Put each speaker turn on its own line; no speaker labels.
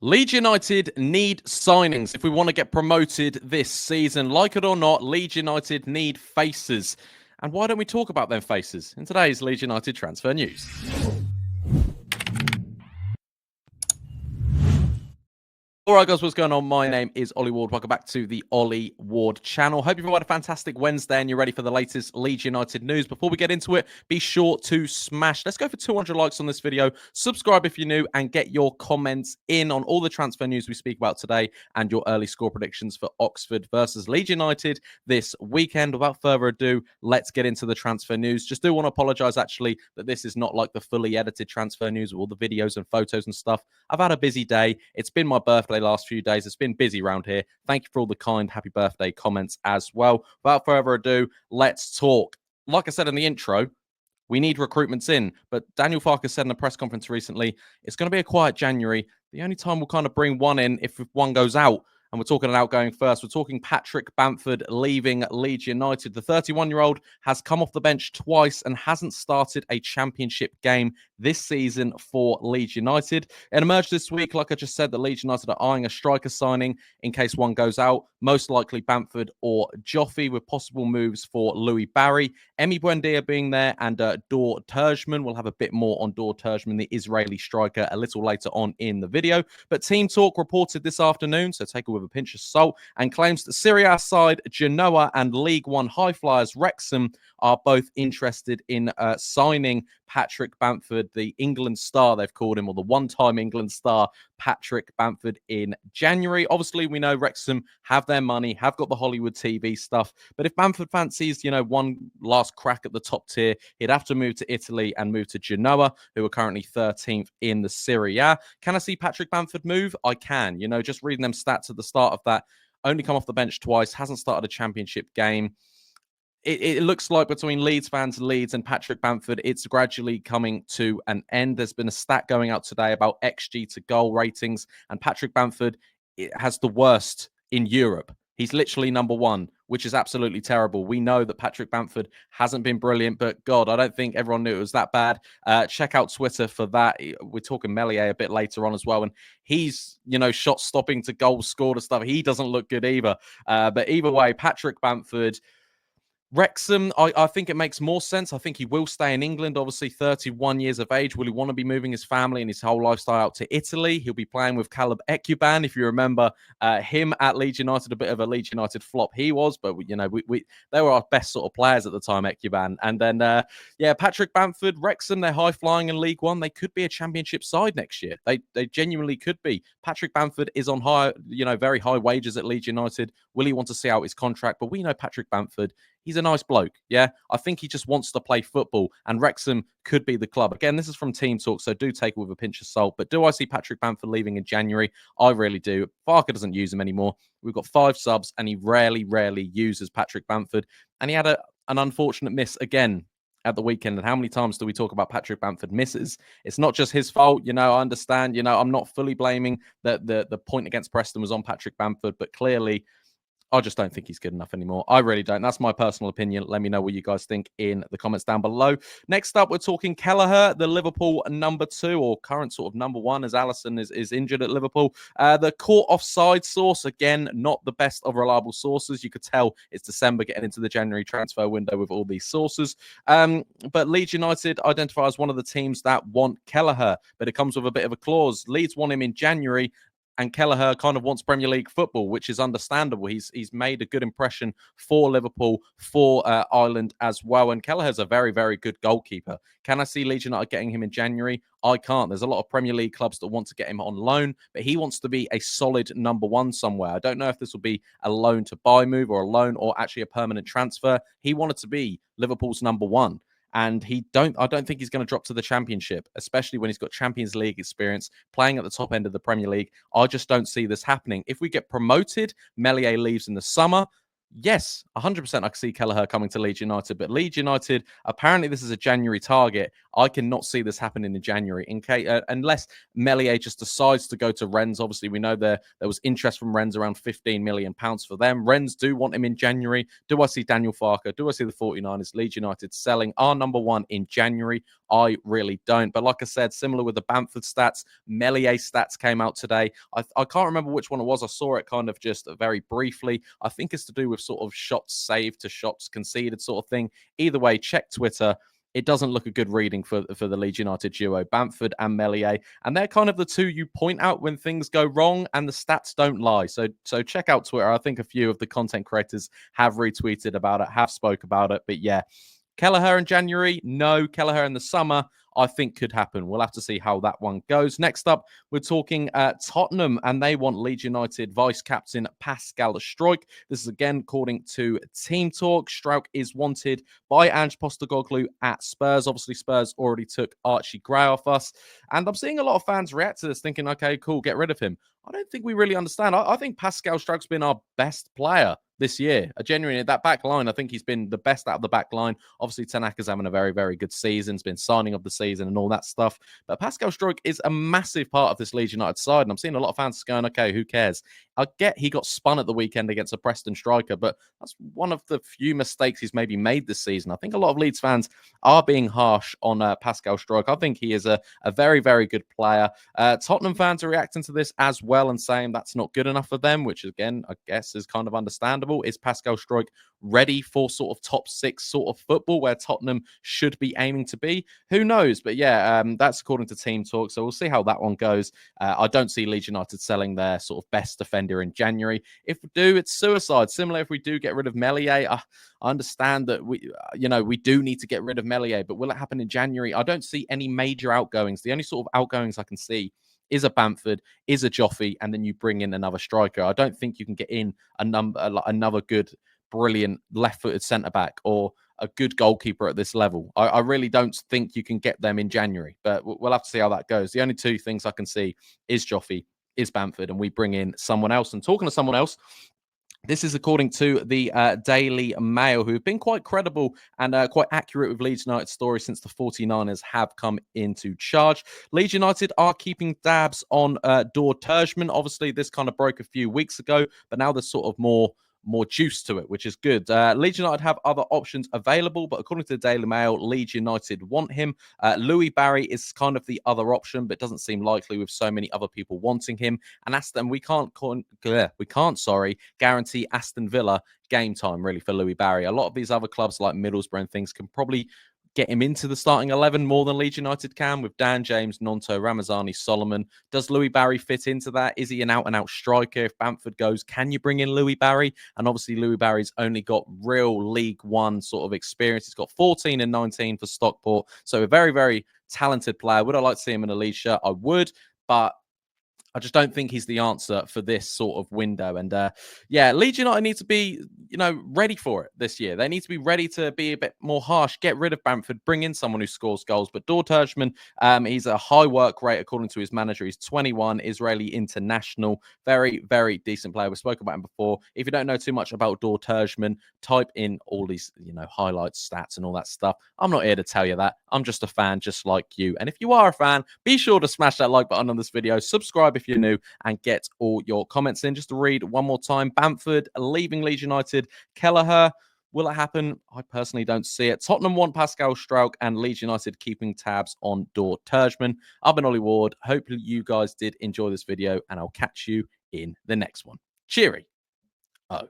Leeds United need signings if we want to get promoted this season. Like it or not, Leeds United need faces. And why don't we talk about them faces in today's Leeds United transfer news? All right, guys, what's going on? My name is Ollie Ward. Welcome back to the Ollie Ward channel. Hope you've had a fantastic Wednesday and you're ready for the latest Leeds United news. Before we get into it, be sure to smash. Let's go for 200 likes on this video. Subscribe if you're new and get your comments in on all the transfer news we speak about today and your early score predictions for Oxford versus Leeds United this weekend. Without further ado, let's get into the transfer news. Just do want to apologise, actually, that this is not like the fully edited transfer news with all the videos and photos and stuff. I've had a busy day. It's been my birthday last few days. It's been busy around here. Thank you for all the kind happy birthday comments as well. Without further ado, let's talk. Like I said in the intro, we need recruitments in, but Daniel Farke said in a press conference recently, it's going to be a quiet January. The only time we'll kind of bring one in if one goes out. And we're talking an outgoing first. We're talking Patrick Bamford leaving Leeds United. The 31-year-old has come off the bench twice and hasn't started a championship game this season for Leeds United. It emerged this week, like I just said, that Leeds United are eyeing a striker signing in case one goes out. Most likely Bamford or Joffy, with possible moves for Louis Barry. Emi Buendia being there, and Dor Turgeman. We'll have a bit more on Dor Turgeman, the Israeli striker, a little later on in the video. But Team Talk reported this afternoon, so take it with a pinch of salt, and claims that Serie A side Genoa and League One high flyers Wrexham are both interested in signing Patrick Bamford, the England star, they've called him, or the one-time England star, Patrick Bamford, in January. Obviously, we know Wrexham have their money, have got the Hollywood TV stuff, but if Bamford fancies, one last crack at the top tier, he'd have to move to Italy and move to Genoa, who are currently 13th in the Serie A. Can I see Patrick Bamford move? I can. Just reading them stats at the start of that, only come off the bench twice, hasn't started a championship game. It looks like between Leeds fans, Leeds, and Patrick Bamford, it's gradually coming to an end. There's been a stat going out today about XG to goal ratings, and Patrick Bamford has the worst in Europe. He's literally number one, which is absolutely terrible. We know that Patrick Bamford hasn't been brilliant, but God, I don't think everyone knew it was that bad. Check out Twitter for that. We're talking Kelleher a bit later on as well, and he's, shot stopping to goals scored and stuff. He doesn't look good either. But either way, Patrick Bamford, Wrexham, I think it makes more sense. I think he will stay in England, obviously 31 years of age. Will he want to be moving his family and his whole lifestyle out to Italy? He'll be playing with Caleb Ekuban. If you remember him at Leeds United, a bit of a Leeds United flop he was, but they were our best sort of players at the time, Ekuban. And then, Patrick Bamford, Wrexham, they're high-flying in League One. They could be a championship side next year. They genuinely could be. Patrick Bamford is on high, very high wages at Leeds United. Will he want to see out his contract? But we know Patrick Bamford, he's a nice bloke, yeah? I think he just wants to play football, and Wrexham could be the club. Again, this is from Team Talk, so do take it with a pinch of salt. But do I see Patrick Bamford leaving in January? I really do. Farke doesn't use him anymore. We've got 5 subs, and he rarely uses Patrick Bamford. And he had an unfortunate miss again at the weekend. And how many times do we talk about Patrick Bamford misses? It's not just his fault. I understand. I'm not fully blaming that the point against Preston was on Patrick Bamford, but clearly, I just don't think he's good enough anymore. I really don't. That's my personal opinion. Let me know what you guys think in the comments down below. Next up, we're talking Kelleher, the Liverpool number 2, or current sort of number 1, as Alisson is injured at Liverpool. The caught offside source, again, not the best of reliable sources. You could tell it's December getting into the January transfer window with all these sources. But Leeds United identify as one of the teams that want Kelleher, but it comes with a bit of a clause. Leeds want him in January, and Kelleher kind of wants Premier League football, which is understandable. He's made a good impression for Liverpool, for Ireland as well. And Kelleher's a very, very good goalkeeper. Can I see Leeds United getting him in January? I can't. There's a lot of Premier League clubs that want to get him on loan, but he wants to be a solid number 1 somewhere. I don't know if this will be a loan to buy move or a loan or actually a permanent transfer. He wanted to be Liverpool's number 1. And I don't think he's going to drop to the Championship, especially when he's got Champions League experience, playing at the top end of the Premier League. I just don't see this happening. If we get promoted, Kelleher leaves in the summer. Yes, 100% I can see Kelleher coming to Leeds United, but Leeds United, apparently this is a January target. I cannot see this happening in January unless Kelleher just decides to go to Rennes. Obviously, we know there was interest from Rennes around £15 million for them. Rennes do want him in January. Do I see Daniel Farke? Do I see the 49ers, Leeds United selling our number one in January? I really don't. But like I said, similar with the Bamford stats, Kelleher stats came out today. I can't remember which one it was. I saw it kind of just very briefly. I think it's to do with sort of shots saved to shots conceded sort of thing. Either way, check Twitter. It doesn't look a good reading for the Leeds United duo, Bamford and Kelleher. And they're kind of the two you point out when things go wrong, and the stats don't lie. So check out Twitter. I think a few of the content creators have retweeted about it, have spoke about it. But yeah, Kelleher in January, no. Kelleher in the summer, I think could happen. We'll have to see how that one goes. Next up, we're talking Tottenham, and they want Leeds United vice-captain Pascal Struijk. This is again according to Team Talk. Struijk is wanted by Ange Postecoglou at Spurs. Obviously, Spurs already took Archie Gray off us. And I'm seeing a lot of fans react to this thinking, okay, cool, get rid of him. I don't think we really understand. I think Pascal Struijk's been our best player this year. Genuinely, that back line, I think he's been the best out of the back line. Obviously, Tanaka's having a very, very good season. He's been signing of the season and all that stuff. But Pascal Struijk is a massive part of this Leeds United side. And I'm seeing a lot of fans going, okay, who cares? I get he got spun at the weekend against a Preston striker, but that's one of the few mistakes he's maybe made this season. I think a lot of Leeds fans are being harsh on Pascal Struijk. I think he is a very, very good player. Tottenham fans are reacting to this as well and saying that's not good enough for them, which again, I guess is kind of understandable. Is Pascal Struijk ready for sort of top six sort of football where Tottenham should be aiming to be? Who knows? But yeah, that's according to Team Talk. So we'll see how that one goes. I don't see Leeds United selling their sort of best defender in January. If we do, it's suicide. Similar if we do get rid of Kelleher. I understand that we do need to get rid of Kelleher, but will it happen in January? I don't see any major outgoings. The only sort of outgoings I can see is a Bamford, is a Joffrey, and then you bring in another striker. I don't think you can get in another good, brilliant left-footed centre-back or a good goalkeeper at this level. I really don't think you can get them in January, but we'll have to see how that goes. The only two things I can see is Joffrey, is Bamford, and we bring in someone else. And talking to someone else, this is according to the Daily Mail, who've been quite credible and quite accurate with Leeds United's story since the 49ers have come into charge. Leeds United are keeping tabs on Dor Turgeman. Obviously, this kind of broke a few weeks ago, but now there's sort of more juice to it, which is good. Leeds United have other options available, but according to the Daily Mail, Leeds United want him. Louis Barry is kind of the other option, but doesn't seem likely with so many other people wanting him. And we can't guarantee Aston Villa game time really for Louis Barry. A lot of these other clubs like Middlesbrough and things can probably get him into the starting 11 more than Leeds United can with Dan James, Nonto, Ramazani, Solomon. Does Louis Barry fit into that? Is he an out-and-out striker? If Bamford goes, can you bring in Louis Barry? And obviously Louis Barry's only got real League One sort of experience. He's got 14 and 19 for Stockport. So a very, very talented player. Would I like to see him in a Leeds shirt? I would, but I just don't think he's the answer for this sort of window. And Leeds United need to be, ready for it this year. They need to be ready to be a bit more harsh, get rid of Bamford, bring in someone who scores goals. But Dor Turgeman, he's a high work rate according to his manager. He's 21, Israeli international, very, very decent player. We spoke about him before. If you don't know too much about Dor Turgeman, type in all these, highlights, stats, and all that stuff. I'm not here to tell you that. I'm just a fan, just like you. And if you are a fan, be sure to smash that like button on this video, subscribe if you're new, and get all your comments in. Just to read one more time: Bamford leaving Leeds United, Kelleher, will it happen? I personally don't see it. Tottenham want Pascal Struijk, and Leeds United keeping tabs on Dor Turgeman. I've been Ollie Ward. Hopefully you guys did enjoy this video, and I'll catch you in the next one. Cheery. Oh.